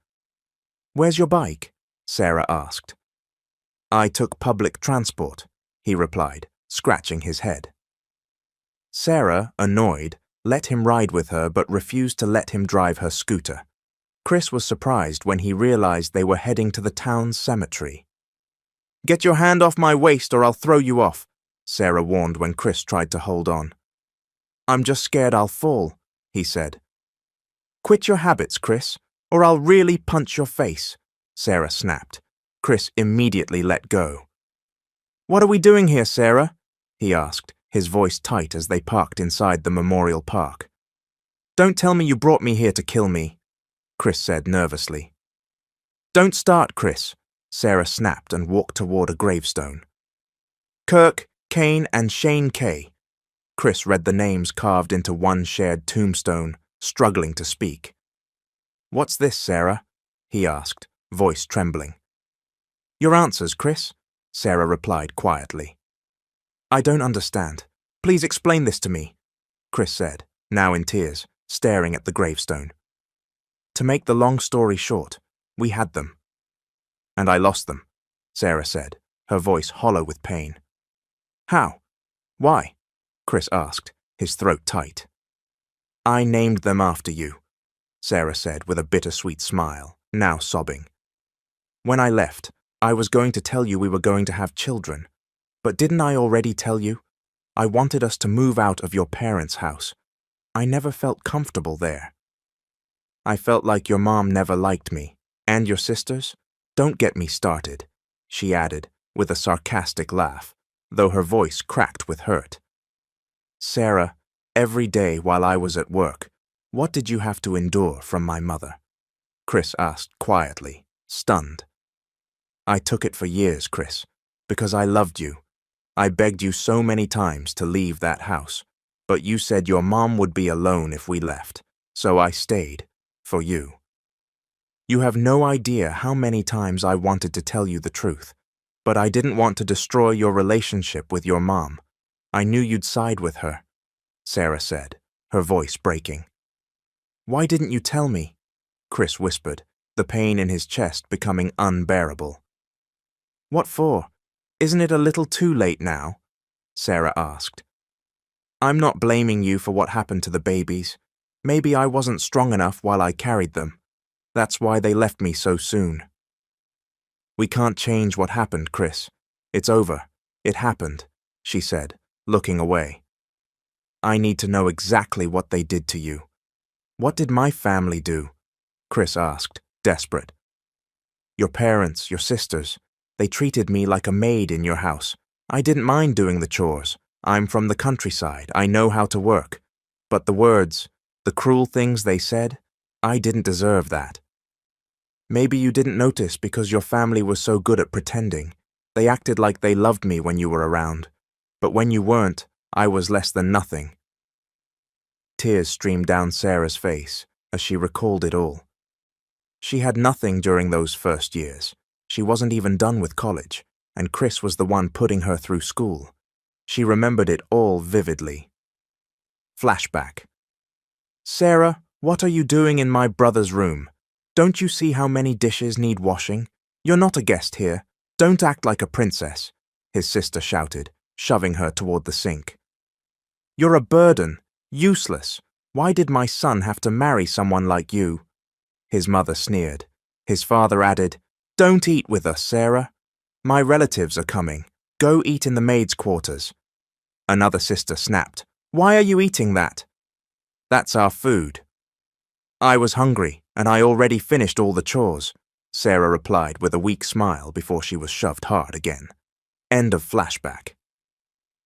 Where's your bike? Sarah asked. I took public transport, he replied, scratching his head. Sarah, annoyed, let him ride with her but refused to let him drive her scooter. Chris was surprised when he realized they were heading to the town's cemetery. Get your hand off my waist or I'll throw you off, Sarah warned when Chris tried to hold on. I'm just scared I'll fall, he said. Quit your habits, Chris, or I'll really punch your face, Sarah snapped. Chris immediately let go. What are we doing here, Sarah? He asked, his voice tight as they parked inside the memorial park. Don't tell me you brought me here to kill me, Chris said nervously. Don't start, Chris, Sarah snapped and walked toward a gravestone. Kirk, Kane, and Shane K. Chris read the names carved into one shared tombstone, struggling to speak. What's this, Sarah? He asked, voice trembling. Your answers, Chris, Sarah replied quietly. I don't understand. Please explain this to me, Chris said, now in tears, staring at the gravestone. To make the long story short, we had them. And I lost them, Sarah said, her voice hollow with pain. How? Why? Chris asked, his throat tight. I named them after you, Sarah said with a bittersweet smile, now sobbing. When I left, I was going to tell you we were going to have children. But didn't I already tell you? I wanted us to move out of your parents' house. I never felt comfortable there. I felt like your mom never liked me. And your sisters? Don't get me started, she added, with a sarcastic laugh, though her voice cracked with hurt. Sarah, every day while I was at work, what did you have to endure from my mother? Chris asked quietly, stunned. I took it for years, Chris, because I loved you. I begged you so many times to leave that house, but you said your mom would be alone if we left, so I stayed, for you. You have no idea how many times I wanted to tell you the truth, but I didn't want to destroy your relationship with your mom. I knew you'd side with her, Sarah said, her voice breaking. Why didn't you tell me? Chris whispered, the pain in his chest becoming unbearable. What for? Isn't it a little too late now? Sarah asked. I'm not blaming you for what happened to the babies. Maybe I wasn't strong enough while I carried them. That's why they left me so soon. We can't change what happened, Chris. It's over. It happened, she said, looking away. I need to know exactly what they did to you. What did my family do? Chris asked, desperate. Your parents, your sisters, they treated me like a maid in your house. I didn't mind doing the chores. I'm from the countryside. I know how to work. But the words, the cruel things they said, I didn't deserve that. Maybe you didn't notice because your family was so good at pretending. They acted like they loved me when you were around. But when you weren't, I was less than nothing. Tears streamed down Sarah's face as she recalled it all. She had nothing during those first years. She wasn't even done with college, and Chris was the one putting her through school. She remembered it all vividly. Flashback. Sarah, what are you doing in my brother's room? Don't you see how many dishes need washing? You're not a guest here. Don't act like a princess, his sister shouted, shoving her toward the sink. You're a burden. Useless. Why did my son have to marry someone like you? His mother sneered. His father added, "Don't eat with us, Sarah. My relatives are coming. Go eat in the maids' quarters." Another sister snapped, "Why are you eating that?" "That's our food." "I was hungry, and I already finished all the chores," Sarah replied with a weak smile before she was shoved hard again. End of flashback.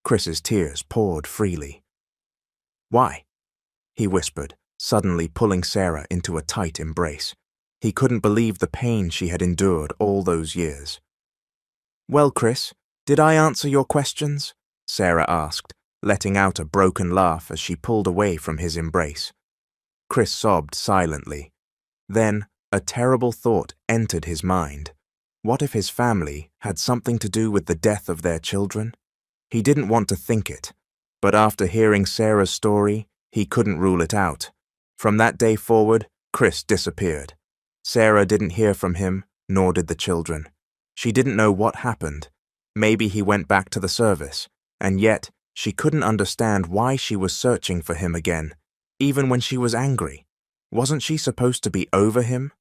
Chris's tears poured freely. "Why?" he whispered, suddenly pulling Sarah into a tight embrace. He couldn't believe the pain she had endured all those years. "Well, Chris, did I answer your questions?" Sarah asked, letting out a broken laugh as she pulled away from his embrace. Chris sobbed silently. Then, a terrible thought entered his mind. What if his family had something to do with the death of their children? He didn't want to think it, but after hearing Sarah's story, he couldn't rule it out. From that day forward, Chris disappeared. Sarah didn't hear from him, nor did the children. She didn't know what happened. Maybe he went back to the service, and yet she couldn't understand why she was searching for him again, even when she was angry. Wasn't she supposed to be over him?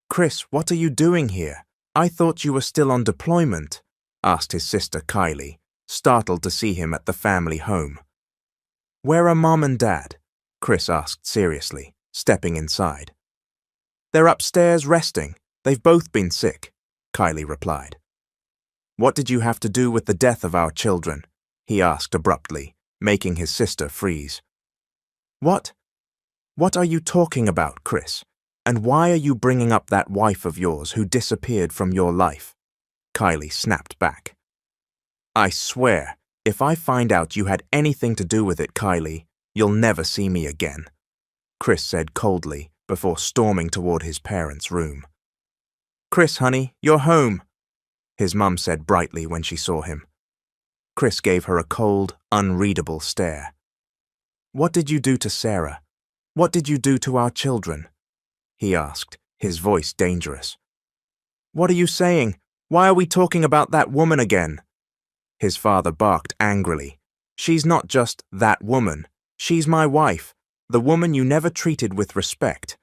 "Chris, what are you doing here? I thought you were still on deployment," asked his sister Kylie, startled to see him at the family home. "Where are Mom and Dad?" Chris asked seriously, stepping inside. "They're upstairs resting. They've both been sick," Kylie replied. "What did you have to do with the death of our children?" he asked abruptly, making his sister freeze. What are you talking about, Chris? And why are you bringing up that wife of yours who disappeared from your life?" Kylie snapped back. "I swear, if I find out you had anything to do with it, Kylie, you'll never see me again," Chris said coldly before storming toward his parents' room. "Chris, honey, you're home," his mum said brightly when she saw him. Chris gave her a cold, unreadable stare. "What did you do to Sarah? What did you do to our children?" he asked, his voice dangerous. "What are you saying? Why are we talking about that woman again?" His father barked angrily. "She's not just that woman. She's my wife, the woman you never treated with respect.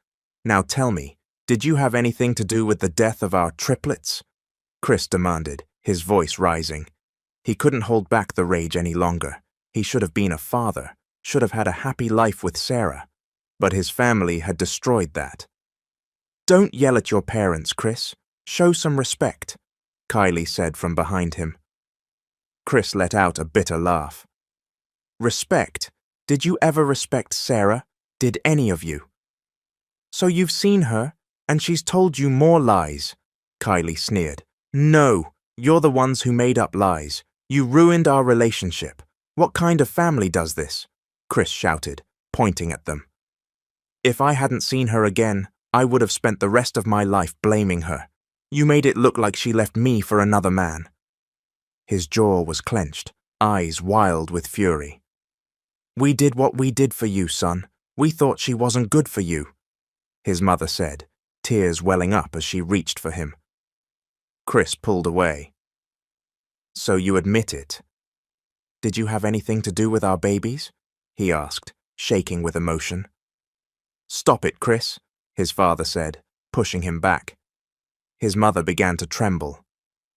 Now tell me, did you have anything to do with the death of our triplets?" Chris demanded, his voice rising. He couldn't hold back the rage any longer. He should have been a father, should have had a happy life with Sarah. But his family had destroyed that. "Don't yell at your parents, Chris. Show some respect," Kylie said from behind him. Chris let out a bitter laugh. "Respect? Did you ever respect Sarah? Did any of you?" "So you've seen her, and she's told you more lies," Kylie sneered. "No, you're the ones who made up lies. You ruined our relationship. What kind of family does this?" Chris shouted, pointing at them. "If I hadn't seen her again, I would have spent the rest of my life blaming her. You made it look like she left me for another man." His jaw was clenched, eyes wild with fury. "We did what we did for you, son. We thought she wasn't good for you," his mother said, tears welling up as she reached for him. Chris pulled away. "So you admit it? Did you have anything to do with our babies?" he asked, shaking with emotion. "Stop it, Chris," his father said, pushing him back. His mother began to tremble.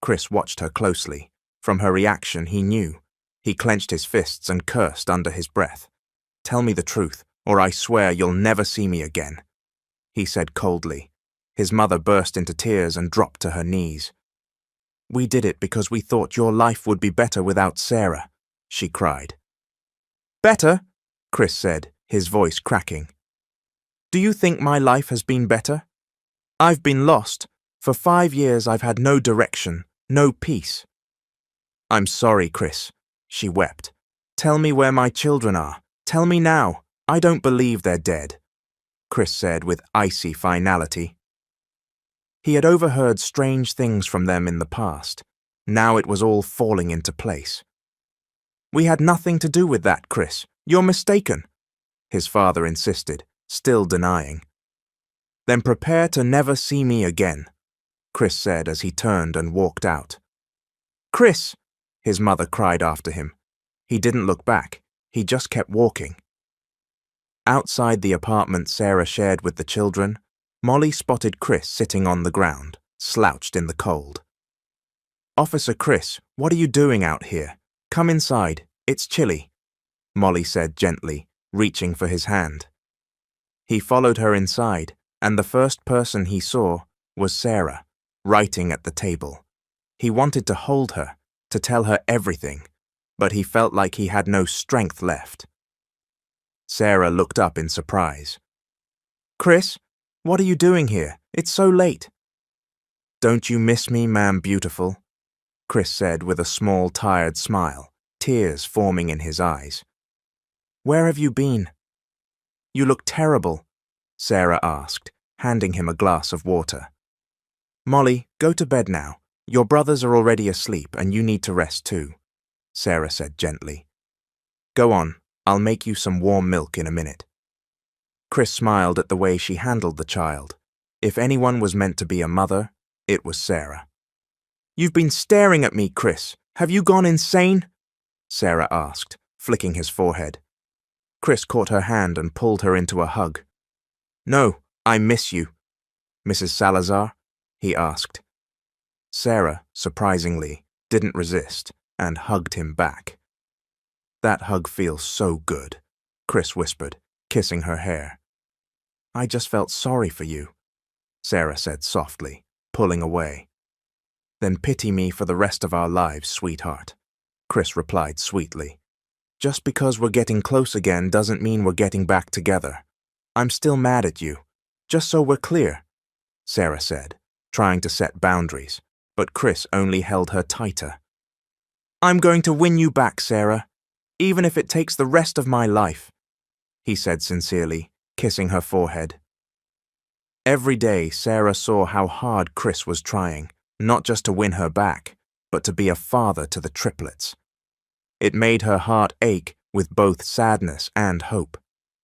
Chris watched her closely. From her reaction, he knew. He clenched his fists and cursed under his breath. "Tell me the truth, or I swear you'll never see me again," he said coldly. His mother burst into tears and dropped to her knees. "We did it because we thought your life would be better without Sarah," she cried. "Better?" Chris said, his voice cracking. "Do you think my life has been better? I've been lost. For 5 years I've had no direction, no peace." "I'm sorry, Chris," she wept. "Tell me where my children are. Tell me now. I don't believe they're dead," Chris said with icy finality. He had overheard strange things from them in the past. Now it was all falling into place. "We had nothing to do with that, Chris. You're mistaken," his father insisted, still denying. "Then prepare to never see me again," Chris said as he turned and walked out. "Chris!" his mother cried after him. He didn't look back. He just kept walking. Outside the apartment Sarah shared with the children, Molly spotted Chris sitting on the ground, slouched in the cold. "Officer Chris, what are you doing out here? Come inside, it's chilly," Molly said gently, reaching for his hand. He followed her inside, and the first person he saw was Sarah, writing at the table. He wanted to hold her, to tell her everything, but he felt like he had no strength left. Sarah looked up in surprise. "Chris, what are you doing here? It's so late." "Don't you miss me, ma'am beautiful?" Chris said with a small, tired smile, tears forming in his eyes. "Where have you been?" "You look terrible," Sarah asked, handing him a glass of water. "Molly, go to bed now. Your brothers are already asleep and you need to rest too," Sarah said gently. "Go on, I'll make you some warm milk in a minute." Chris smiled at the way she handled the child. If anyone was meant to be a mother, it was Sarah. "You've been staring at me, Chris. Have you gone insane?" Sarah asked, flicking his forehead. Chris caught her hand and pulled her into a hug. "No, I miss you." "Mrs. Salazar?" he asked. Sarah, surprisingly, didn't resist and hugged him back. "That hug feels so good," Chris whispered, kissing her hair. "I just felt sorry for you," Sarah said softly, pulling away. "Then pity me for the rest of our lives, sweetheart," Chris replied sweetly. "Just because we're getting close again doesn't mean we're getting back together. I'm still mad at you, just so we're clear," Sarah said, trying to set boundaries, but Chris only held her tighter. "I'm going to win you back, Sarah, even if it takes the rest of my life," he said sincerely, kissing her forehead. Every day, Sarah saw how hard Chris was trying, not just to win her back, but to be a father to the triplets. It made her heart ache with both sadness and hope.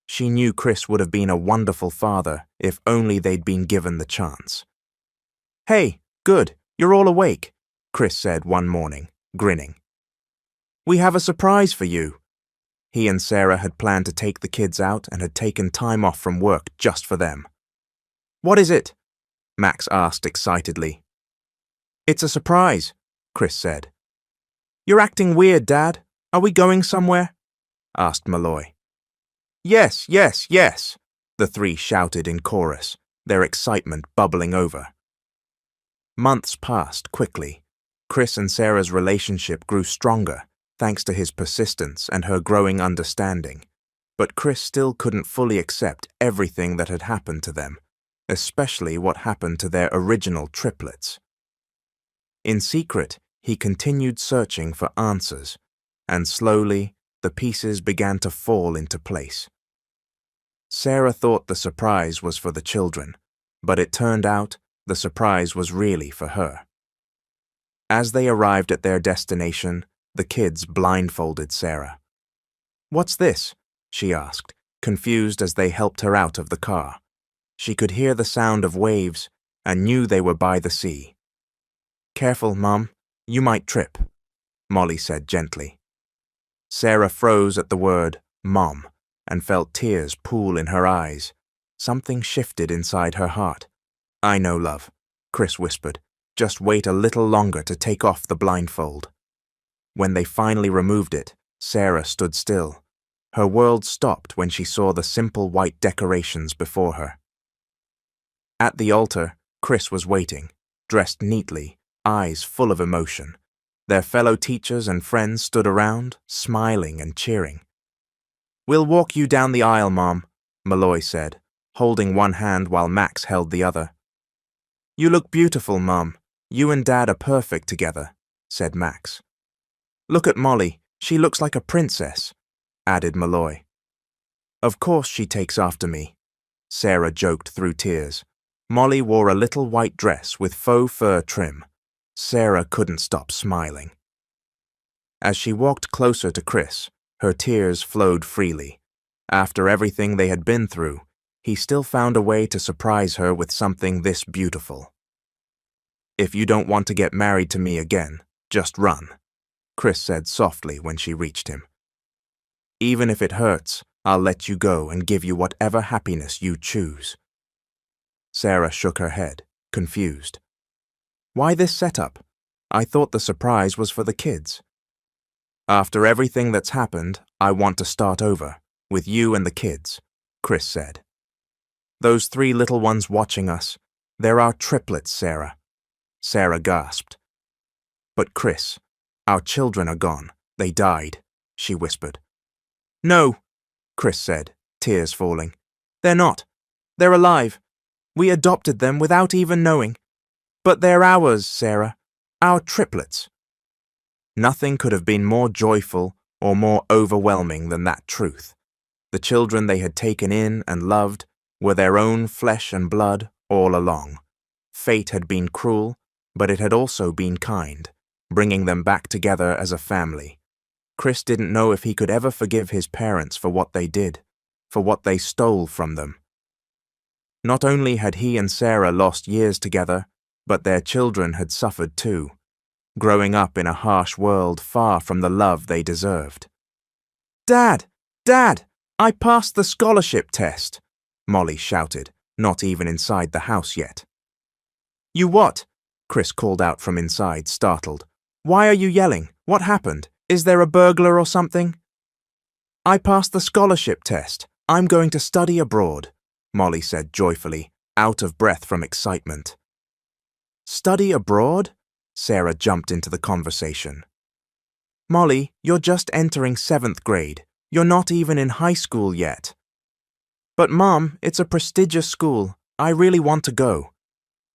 She knew Chris would have been a wonderful father if only they'd been given the chance. "Hey, good, you're all awake," Chris said one morning, grinning. "We have a surprise for you." He and Sarah had planned to take the kids out and had taken time off from work just for them. "What is it?" Max asked excitedly. "It's a surprise," Chris said. "You're acting weird, Dad. Are we going somewhere?" asked Malloy. "Yes, yes, yes," the three shouted in chorus, their excitement bubbling over. Months passed quickly. Chris and Sarah's relationship grew stronger, thanks to his persistence and her growing understanding. But Chris still couldn't fully accept everything that had happened to them, especially what happened to their original triplets. In secret, he continued searching for answers, and slowly, the pieces began to fall into place. Sarah thought the surprise was for the children, but it turned out the surprise was really for her. As they arrived at their destination, the kids blindfolded Sarah. "What's this?" she asked, confused as they helped her out of the car. She could hear the sound of waves and knew they were by the sea. "Careful, Mum, you might trip," Molly said gently. Sarah froze at the word Mom and felt tears pool in her eyes. Something shifted inside her heart. "I know, love," Chris whispered. "Just wait a little longer to take off the blindfold." When they finally removed it, Sarah stood still. Her world stopped when she saw the simple white decorations before her. At the altar, Chris was waiting, dressed neatly, eyes full of emotion. Their fellow teachers and friends stood around, smiling and cheering. "We'll walk you down the aisle, Mom," Malloy said, holding one hand while Max held the other. "You look beautiful, Mom. You and Dad are perfect together," said Max. "Look at Molly. She looks like a princess," added Malloy. "Of course she takes after me," Sarah joked through tears. Molly wore a little white dress with faux fur trim. Sarah couldn't stop smiling. As she walked closer to Chris, her tears flowed freely. After everything they had been through, he still found a way to surprise her with something this beautiful. "If you don't want to get married to me again, just run," Chris said softly when she reached him. "Even if it hurts, I'll let you go and give you whatever happiness you choose." Sarah shook her head, confused. Why this setup? I thought the surprise was for the kids. After everything that's happened, I want to start over, with you and the kids, Chris said. Those 3 little ones watching us, they're our triplets, Sarah. Sarah gasped. But Chris, our children are gone. They died, she whispered. No, Chris said, tears falling. They're not. They're alive. We adopted them without even knowing. But they're ours, Sarah. Our triplets. Nothing could have been more joyful or more overwhelming than that truth. The children they had taken in and loved were their own flesh and blood all along. Fate had been cruel, but it had also been kind, bringing them back together as a family. Chris didn't know if he could ever forgive his parents for what they did, for what they stole from them. Not only had he and Sarah lost years together, but their children had suffered too, growing up in a harsh world far from the love they deserved. Dad! Dad! I passed the scholarship test, Molly shouted, not even inside the house yet. You what? Chris called out from inside, startled. Why are you yelling? What happened? Is there a burglar or something? I passed the scholarship test. I'm going to study abroad, Molly said joyfully, out of breath from excitement. Study abroad? Sarah jumped into the conversation. Molly, you're just entering 7th grade. You're not even in high school yet. But Mom, it's a prestigious school. I really want to go,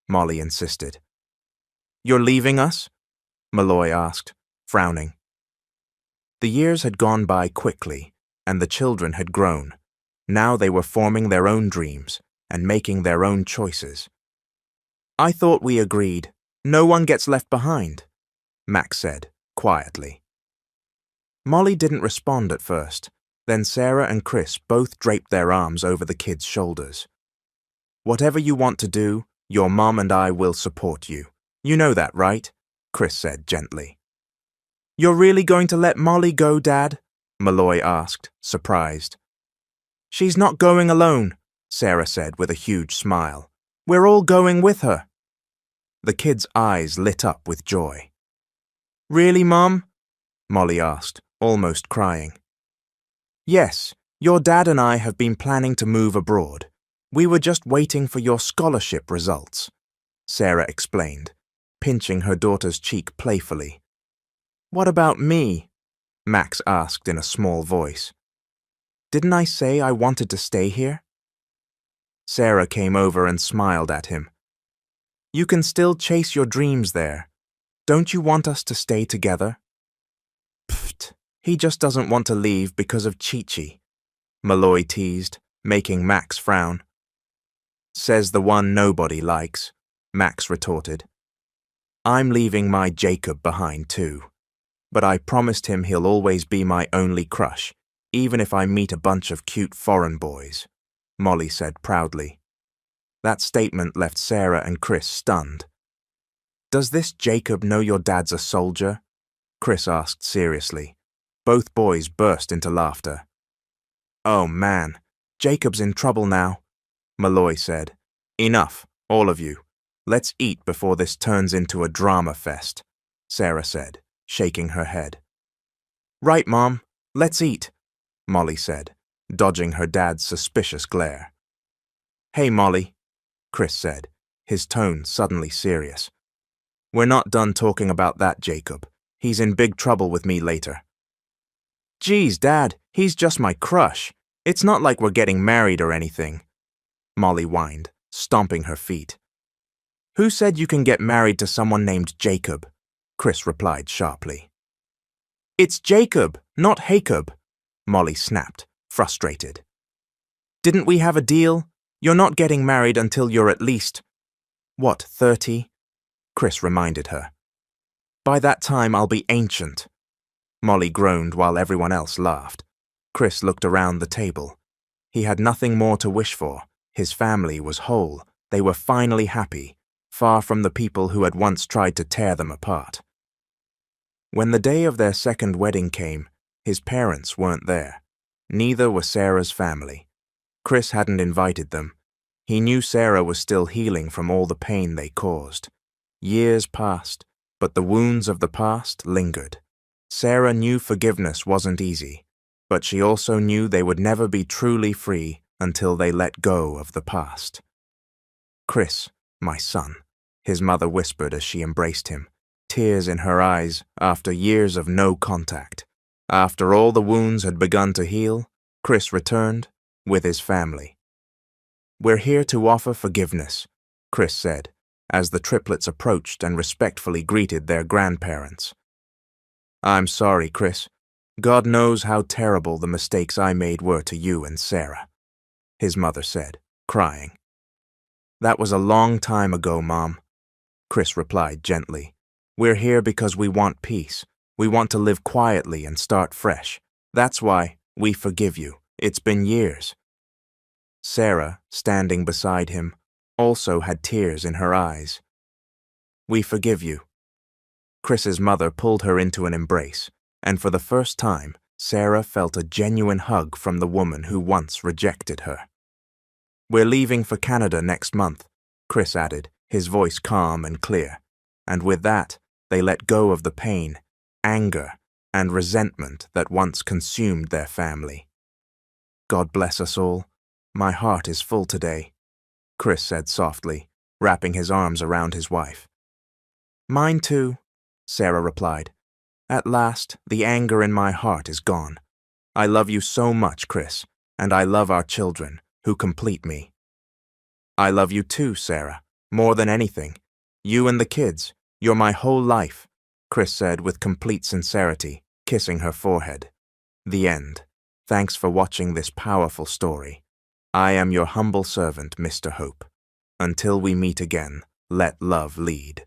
Molly insisted. You're leaving us? Malloy asked, frowning. The years had gone by quickly, and the children had grown. Now they were forming their own dreams and making their own choices. I thought we agreed. No one gets left behind, Max said, quietly. Molly didn't respond at first. Then Sarah and Chris both draped their arms over the kids' shoulders. Whatever you want to do, your mom and I will support you. You know that, right? Chris said gently. You're really going to let Molly go, Dad? Malloy asked, surprised. She's not going alone, Sarah said with a huge smile. We're all going with her. The kids' eyes lit up with joy. Really, Mom? Molly asked, almost crying. Yes, your dad and I have been planning to move abroad. We were just waiting for your scholarship results, Sarah explained, pinching her daughter's cheek playfully. What about me? Max asked in a small voice. Didn't I say I wanted to stay here? Sarah came over and smiled at him. You can still chase your dreams there. Don't you want us to stay together? Pfft, he just doesn't want to leave because of Chi-Chi, Malloy teased, making Max frown. Says the one nobody likes, Max retorted. I'm leaving my Jacob behind too, but I promised him he'll always be my only crush, even if I meet a bunch of cute foreign boys, Molly said proudly. That statement left Sarah and Chris stunned. Does this Jacob know your dad's a soldier? Chris asked seriously. Both boys burst into laughter. Oh man, Jacob's in trouble now, Malloy said. Enough, all of you. Let's eat before this turns into a drama fest, Sarah said, shaking her head. Right, Mom, let's eat, Molly said, dodging her dad's suspicious glare. Hey, Molly, Chris said, his tone suddenly serious. We're not done talking about that Jacob. He's in big trouble with me later. Geez, Dad, he's just my crush. It's not like we're getting married or anything, Molly whined, stomping her feet. Who said you can get married to someone named Jacob? Chris replied sharply. It's Jacob, not Jacob, Molly snapped, frustrated. Didn't we have a deal? You're not getting married until you're at least, 30? Chris reminded her. By that time I'll be ancient. Molly groaned while everyone else laughed. Chris looked around the table. He had nothing more to wish for. His family was whole. They were finally happy, far from the people who had once tried to tear them apart. When the day of their second wedding came, his parents weren't there. Neither were Sarah's family. Chris hadn't invited them. He knew Sarah was still healing from all the pain they caused. Years passed, but the wounds of the past lingered. Sarah knew forgiveness wasn't easy, but she also knew they would never be truly free until they let go of the past. "Chris, my son," his mother whispered as she embraced him, tears in her eyes after years of no contact. After all the wounds had begun to heal, Chris returned with his family. "We're here to offer forgiveness," Chris said, as the triplets approached and respectfully greeted their grandparents. "I'm sorry, Chris. God knows how terrible the mistakes I made were to you and Sarah," his mother said, crying. "That was a long time ago, Mom," Chris replied gently. "We're here because we want peace. We want to live quietly and start fresh. That's why we forgive you. It's been years." Sarah, standing beside him, also had tears in her eyes. "We forgive you." Chris's mother pulled her into an embrace, and for the first time, Sarah felt a genuine hug from the woman who once rejected her. "We're leaving for Canada next month," Chris added, his voice calm and clear, and with that, they let go of the pain, anger, and resentment that once consumed their family. "God bless us all. My heart is full today," Chris said softly, wrapping his arms around his wife. "Mine too," Sarah replied. "At last, the anger in my heart is gone. I love you so much, Chris, and I love our children, who complete me." "I love you too, Sarah, more than anything. You and the kids, you're my whole life," Chris said with complete sincerity, kissing her forehead. The end. Thanks for watching this powerful story. I am your humble servant, Mr. Hope. Until we meet again, let love lead.